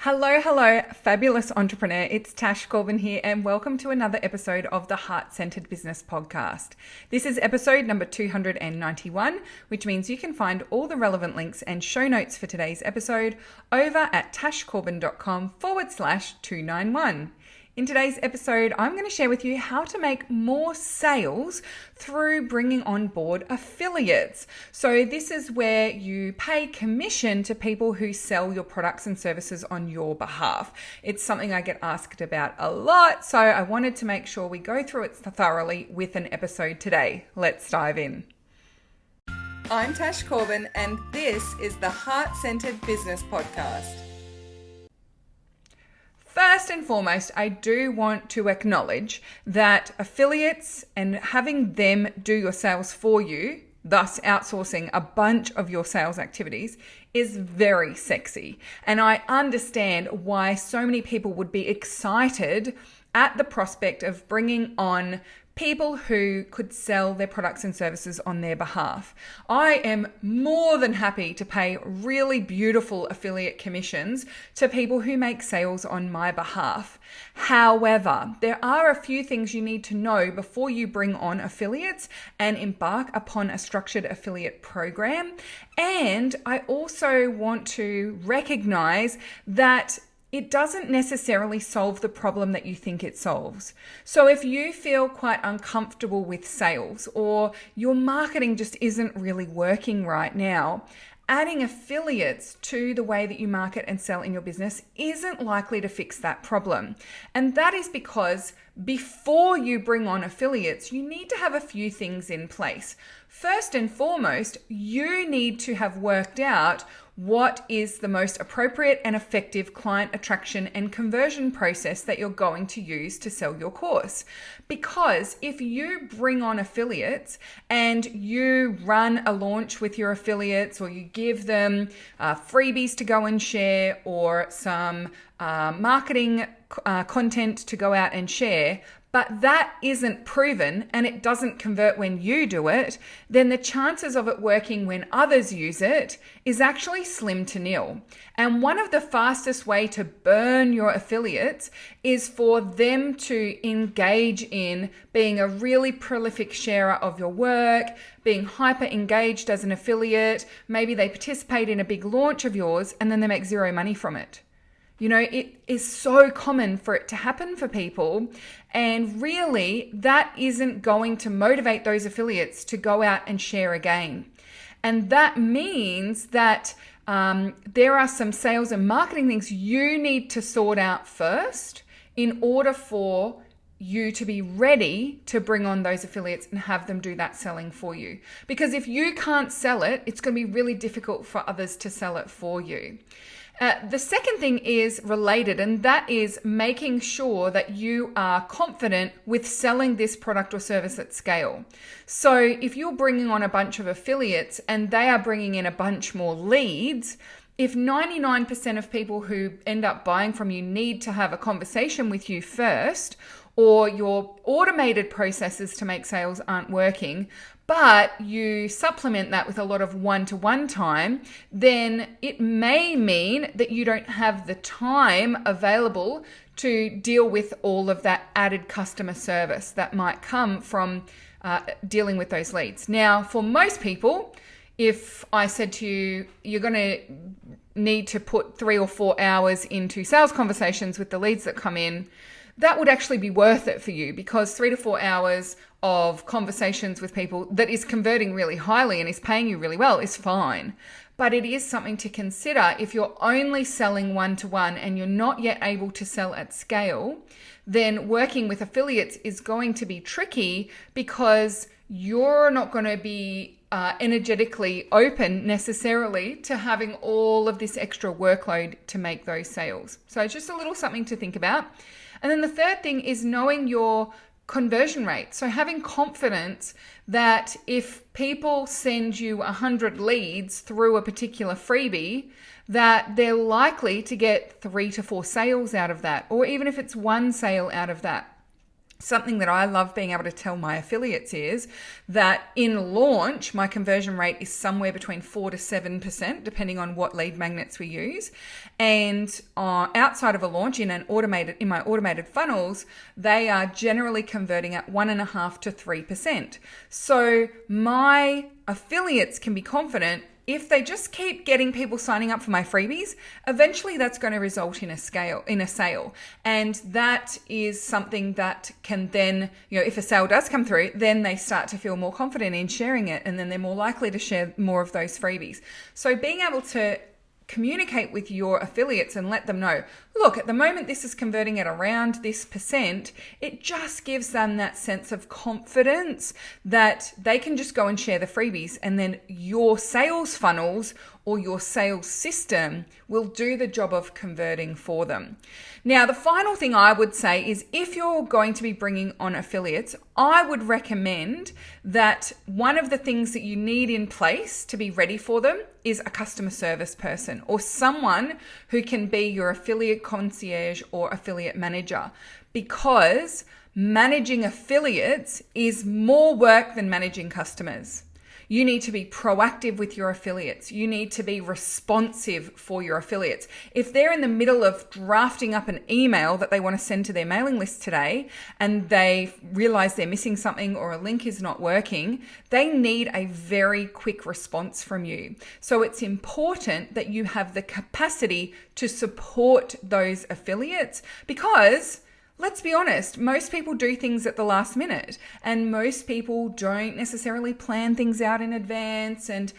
Hello, fabulous entrepreneur. It's Tash Corbin here, and welcome to another episode of the Heart Centered Business Podcast. This is episode number 291, which means you can find all the relevant links and show notes for today's episode over at tashcorbin.com/291. In today's episode, I'm going to share with you how to make more sales through bringing on board affiliates. So this is where you pay commission to people who sell your products and services on your behalf. It's something I get asked about a lot, so I wanted to make sure we go through it thoroughly with an episode today. Let's dive in. I'm Tash Corbin, and this is the Heart Centered Business Podcast. First and foremost, I do want to acknowledge that affiliates and having them do your sales for you, thus outsourcing a bunch of your sales activities, is very sexy. And I understand why so many people would be excited at the prospect of bringing on people who could sell their products and services on their behalf. I am more than happy to pay really beautiful affiliate commissions to people who make sales on my behalf. However, there are a few things you need to know before you bring on affiliates and embark upon a structured affiliate program. And I also want to recognize that it doesn't necessarily solve the problem that you think it solves. So if you feel quite uncomfortable with sales or your marketing just isn't really working right now, adding affiliates to the way that you market and sell in your business isn't likely to fix that problem. And that is because before you bring on affiliates, you need to have a few things in place. First and foremost, you need to have worked out what is the most appropriate and effective client attraction and conversion process that you're going to use to sell your course. Because if you bring on affiliates and you run a launch with your affiliates, or you give them freebies to go and share, or some marketing content to go out and share, but that isn't proven and it doesn't convert when you do it, then the chances of it working when others use it is actually slim to nil. And one of the fastest way to burn your affiliates is for them to engage in being a really prolific sharer of your work, being hyper engaged as an affiliate. Maybe they participate in a big launch of yours and then they make zero money from it. You know, it is so common for it to happen for people, and really that isn't going to motivate those affiliates to go out and share again. And that means that there are some sales and marketing things you need to sort out first in order for you to be ready to bring on those affiliates and have them do that selling for you. Because if you can't sell it, it's going to be really difficult for others to sell it for you. The second thing is related, and that is making sure that you are confident with selling this product or service at scale. So if you're bringing on a bunch of affiliates and they are bringing in a bunch more leads, if 99% of people who end up buying from you need to have a conversation with you first, or your automated processes to make sales aren't working, but you supplement that with a lot of one-to-one time, then it may mean that you don't have the time available to deal with all of that added customer service that might come from dealing with those leads. Now, for most people, if I said to you, you're going to need to put 3 or 4 hours into sales conversations with the leads that come in, that would actually be worth it for you, because 3 to 4 hours of conversations with people that is converting really highly and is paying you really well is fine. But it is something to consider if you're only selling one-to-one and you're not yet able to sell at scale, then working with affiliates is going to be tricky because you're not going to be energetically open necessarily to having all of this extra workload to make those sales. So just a little something to think about. And then the third thing is knowing your conversion rate. So having confidence that if people send you 100 leads through a particular freebie, that they're likely to get 3 to 4 sales out of that, or even if it's one sale out of that. something that I love being able to tell my affiliates is that in launch, my conversion rate is somewhere between 4 to 7%, depending on what lead magnets we use. And outside of a launch, in my automated funnels, they are generally converting at 1.5 to 3%. So my affiliates can be confident if they just keep getting people signing up for my freebies, eventually that's going to result in a sale. And that is something that can then, if a sale does come through, then they start to feel more confident in sharing it, and then they're more likely to share more of those freebies. So being able to communicate with your affiliates and let them know, look, at the moment this is converting at around this percent, it just gives them that sense of confidence that they can just go and share the freebies, and then your sales funnels or your sales system will do the job of converting for them. Now, the final thing I would say is if you're going to be bringing on affiliates, I would recommend that one of the things that you need in place to be ready for them is a customer service person or someone who can be your affiliate concierge or affiliate manager, because managing affiliates is more work than managing customers. You need to be proactive with your affiliates. You need to be responsive for your affiliates. If they're in the middle of drafting up an email that they want to send to their mailing list today and they realize they're missing something or a link is not working, they need a very quick response from you. So it's important that you have the capacity to support those affiliates, because let's be honest, most people do things at the last minute, and most people don't necessarily plan things out in advance. And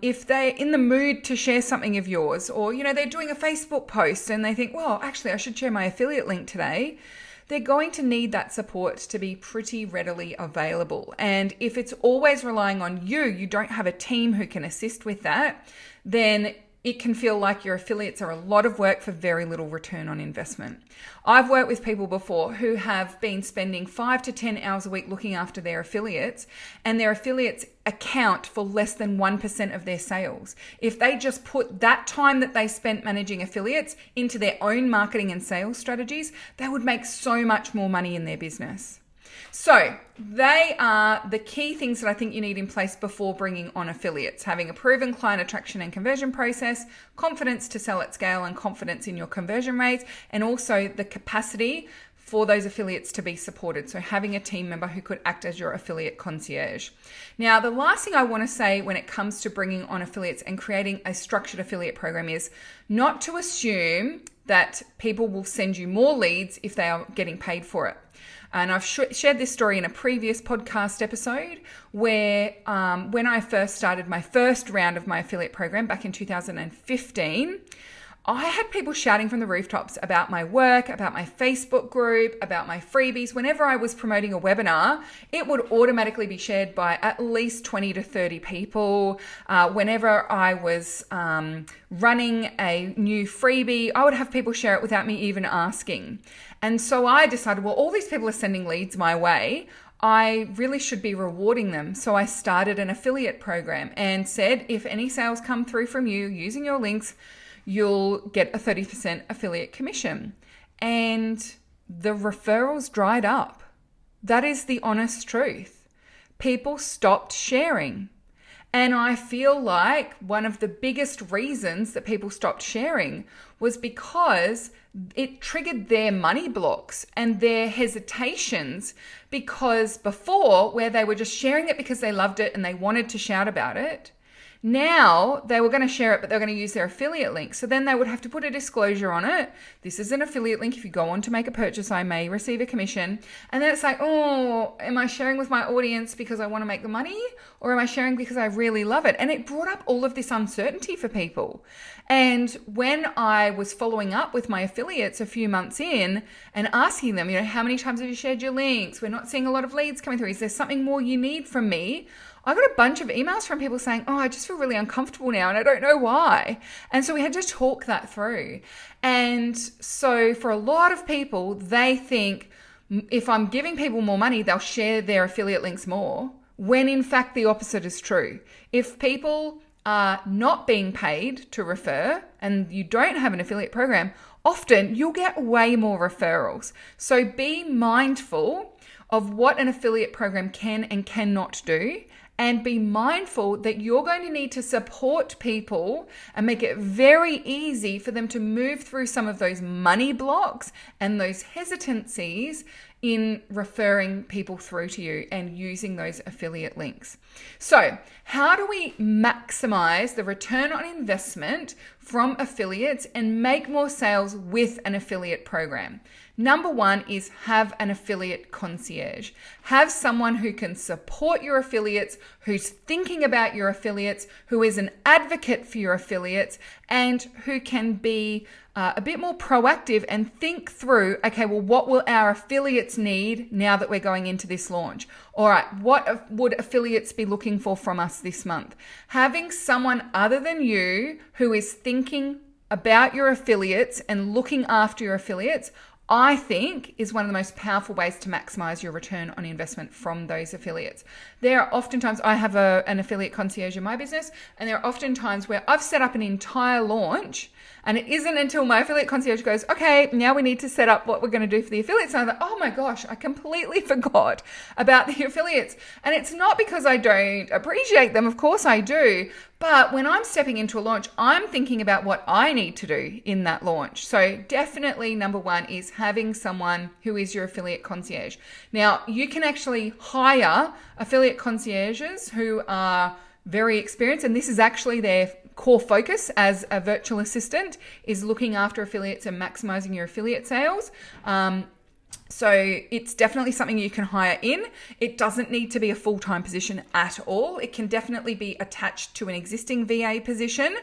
if they're in the mood to share something of yours, or they're doing a Facebook post and they think, well, actually I should share my affiliate link today, they're going to need that support to be pretty readily available. And if it's always relying on you don't have a team who can assist with that, then it can feel like your affiliates are a lot of work for very little return on investment. I've worked with people before who have been spending 5 to 10 hours a week looking after their affiliates, and their affiliates account for less than 1% of their sales. If they just put that time that they spent managing affiliates into their own marketing and sales strategies, they would make so much more money in their business. So they are the key things that I think you need in place before bringing on affiliates: having a proven client attraction and conversion process, confidence to sell at scale and confidence in your conversion rates, and also the capacity for those affiliates to be supported. So having a team member who could act as your affiliate concierge. Now, the last thing I want to say when it comes to bringing on affiliates and creating a structured affiliate program is not to assume that people will send you more leads if they are getting paid for it. And I've shared this story in a previous podcast episode where when I first started my first round of my affiliate program back in 2015, I had people shouting from the rooftops about my work, about my Facebook group, about my freebies. Whenever I was promoting a webinar, it would automatically be shared by at least 20 to 30 people. Whenever I was running a new freebie, I would have people share it without me even asking. And so I decided, well, all these people are sending leads my way. I really should be rewarding them. So I started an affiliate program and said, if any sales come through from you using your links, you'll get a 30% affiliate commission. And the referrals dried up. That is the honest truth. People stopped sharing. And I feel like one of the biggest reasons that people stopped sharing was because it triggered their money blocks and their hesitations, because before, where they were just sharing it because they loved it and they wanted to shout about it, now they were going to share it, but they're going to use their affiliate link. So then they would have to put a disclosure on it. This is an affiliate link. If you go on to make a purchase, I may receive a commission. And then it's like, oh, am I sharing with my audience because I want to make the money? Or am I sharing because I really love it? And it brought up all of this uncertainty for people. And when I was following up with my affiliates a few months in and asking them, how many times have you shared your links? We're not seeing a lot of leads coming through. Is there something more you need from me? I got a bunch of emails from people saying, oh, I just feel really uncomfortable now and I don't know why. And so we had to talk that through. And so for a lot of people, they think if I'm giving people more money, they'll share their affiliate links more, when in fact the opposite is true. If people are not being paid to refer and you don't have an affiliate program, often you'll get way more referrals. So be mindful of what an affiliate program can and cannot do, and be mindful that you're going to need to support people and make it very easy for them to move through some of those money blocks and those hesitancies in referring people through to you and using those affiliate links. So, how do we maximize the return on investment from affiliates and make more sales with an affiliate program? Number one is have an affiliate concierge. Have someone who can support your affiliates, who's thinking about your affiliates, who is an advocate for your affiliates, and who can be a bit more proactive and think through, okay, well, what will our affiliates need now that we're going into this launch? All right, what would affiliates be looking for from us this month? Having someone other than you who is thinking about your affiliates and looking after your affiliates, I think, is one of the most powerful ways to maximize your return on investment from those affiliates. There are oftentimes, I have an affiliate concierge in my business, and there are often times where I've set up an entire launch, and it isn't until my affiliate concierge goes, okay, now we need to set up what we're going to do for the affiliates. And I'm like, oh my gosh, I completely forgot about the affiliates. And it's not because I don't appreciate them. Of course I do. But when I'm stepping into a launch, I'm thinking about what I need to do in that launch. So definitely number one is having someone who is your affiliate concierge. Now, you can actually hire affiliate concierges who are very experienced, and this is actually their core focus as a virtual assistant, is looking after affiliates and maximizing your affiliate sales. So it's definitely something you can hire in. It doesn't need to be a full-time position at all. It can definitely be attached to an existing VA position,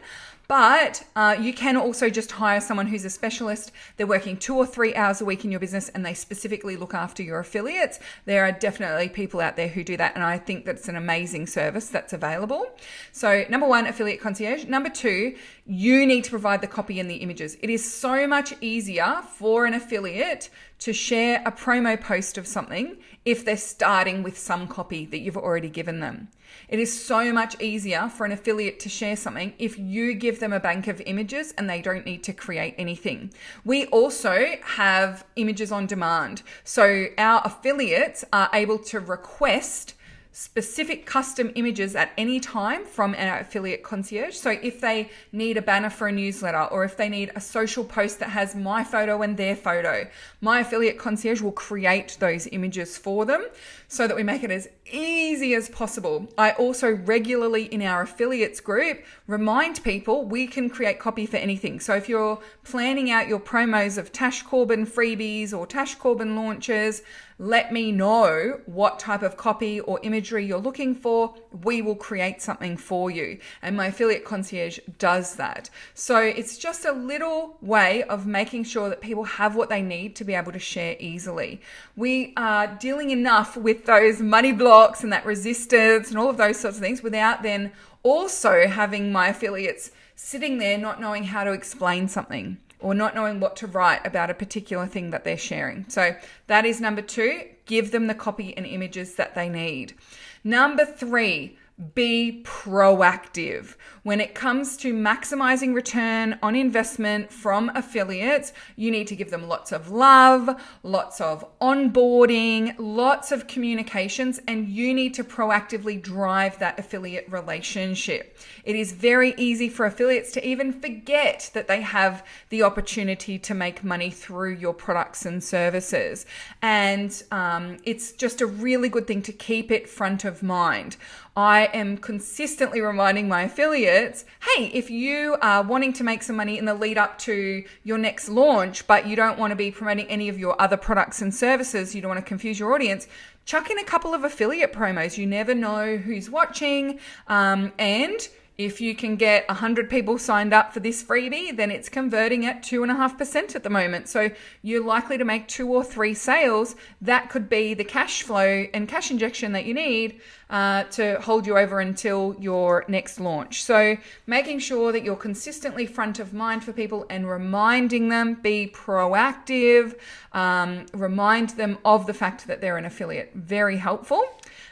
but you can also just hire someone who's a specialist. They're working 2 or 3 hours a week in your business and they specifically look after your affiliates. There are definitely people out there who do that, and I think that's an amazing service that's available. So number one, affiliate concierge. Number two, you need to provide the copy and the images. It is so much easier for an affiliate to share a promo post of something if they're starting with some copy that you've already given them. It is so much easier for an affiliate to share something if you give them a bank of images and they don't need to create anything. We also have images on demand. So our affiliates are able to request specific custom images at any time from our affiliate concierge. So if they need a banner for a newsletter, or if they need a social post that has my photo and their photo, my affiliate concierge will create those images for them so that we make it as easy as possible. I also regularly in our affiliates group remind people we can create copy for anything. So if you're planning out your promos of Tash Corbin freebies or Tash Corbin launches, let me know what type of copy or imagery you're looking for. We will create something for you. And my affiliate concierge does that. So it's just a little way of making sure that people have what they need to be able to share easily. We are dealing enough with those money blocks and that resistance and all of those sorts of things without then also having my affiliates sitting there not knowing how to explain something, or not knowing what to write about a particular thing that they're sharing. So that is number two, give them the copy and images that they need. Number three, be proactive. When it comes to maximizing return on investment from affiliates, you need to give them lots of love, lots of onboarding, lots of communications, and you need to proactively drive that affiliate relationship. It is very easy for affiliates to even forget that they have the opportunity to make money through your products and services. And it's just a really good thing to keep it front of mind. I am consistently reminding my affiliates, hey, if you are wanting to make some money in the lead up to your next launch, but you don't want to be promoting any of your other products and services, you don't want to confuse your audience, chuck in a couple of affiliate promos. You never know who's watching. And if you can get 100 people signed up for this freebie, then it's converting at 2.5% at the moment. So you're likely to make 2 or 3 sales. That could be the cash flow and cash injection that you need to hold you over until your next launch. So making sure that you're consistently front of mind for people and reminding them, be proactive, remind them of the fact that they're an affiliate. Very helpful.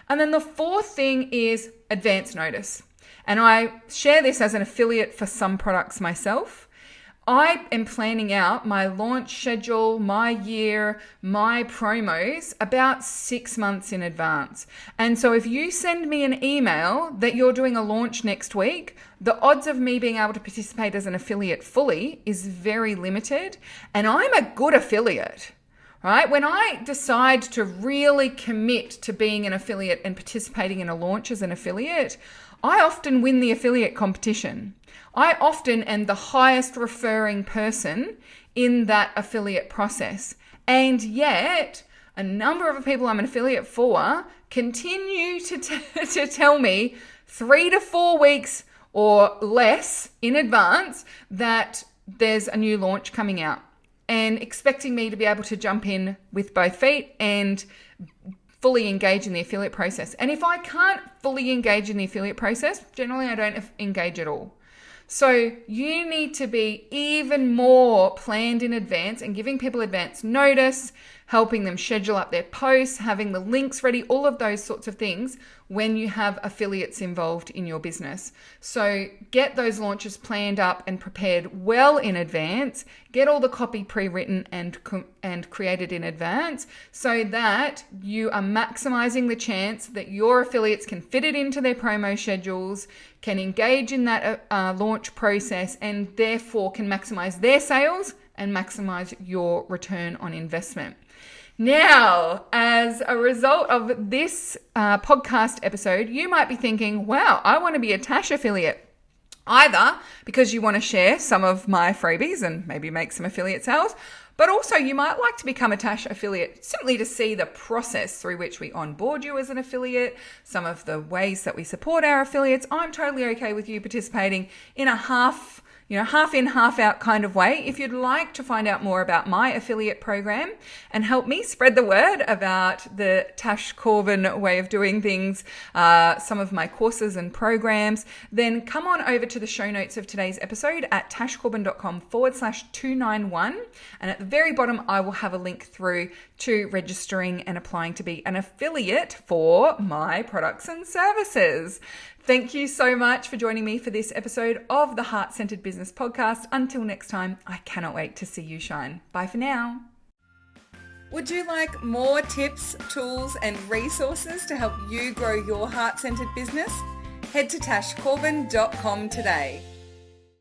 And then the fourth thing is advance notice. and I share this as an affiliate for some products myself. I am planning out my launch schedule, my year, my promos about 6 months in advance. And so if you send me an email that you're doing a launch next week, the odds of me being able to participate as an affiliate fully is very limited. And I'm a good affiliate, right? When I decide to really commit to being an affiliate and participating in a launch as an affiliate, I often win the affiliate competition. I often am the highest referring person in that affiliate process. And yet, a number of people I'm an affiliate for continue to tell me 3 to 4 weeks or less in advance that there's a new launch coming out, and expecting me to be able to jump in with both feet and fully engage in the affiliate process. And if I can't fully engage in the affiliate process, generally I don't engage at all. So you need to be even more planned in advance and giving people advance notice, helping them schedule up their posts, having the links ready, all of those sorts of things when you have affiliates involved in your business. So get those launches planned up and prepared well in advance. Get all the copy pre-written and created in advance so that you are maximizing the chance that your affiliates can fit it into their promo schedules, can engage in that launch process, and therefore can maximize their sales and maximize your return on investment. Now, as a result of this podcast episode, you might be thinking, wow, I want to be a Tash affiliate. Either because you want to share some of my freebies and maybe make some affiliate sales, but also you might like to become a Tash affiliate simply to see the process through which we onboard you as an affiliate, some of the ways that we support our affiliates. I'm totally okay with you participating in a half in, half out kind of way. If you'd like to find out more about my affiliate program and help me spread the word about the Tash Corbin way of doing things, some of my courses and programs, then come on over to the show notes of today's episode at tashcorbin.com/291. And at the very bottom, I will have a link through to registering and applying to be an affiliate for my products and services. Thank you so much for joining me for this episode of the Heart Centered Business Podcast. Until next time, I cannot wait to see you shine. Bye for now. Would you like more tips, tools, and resources to help you grow your heart-centered business? Head to tashcorbin.com today.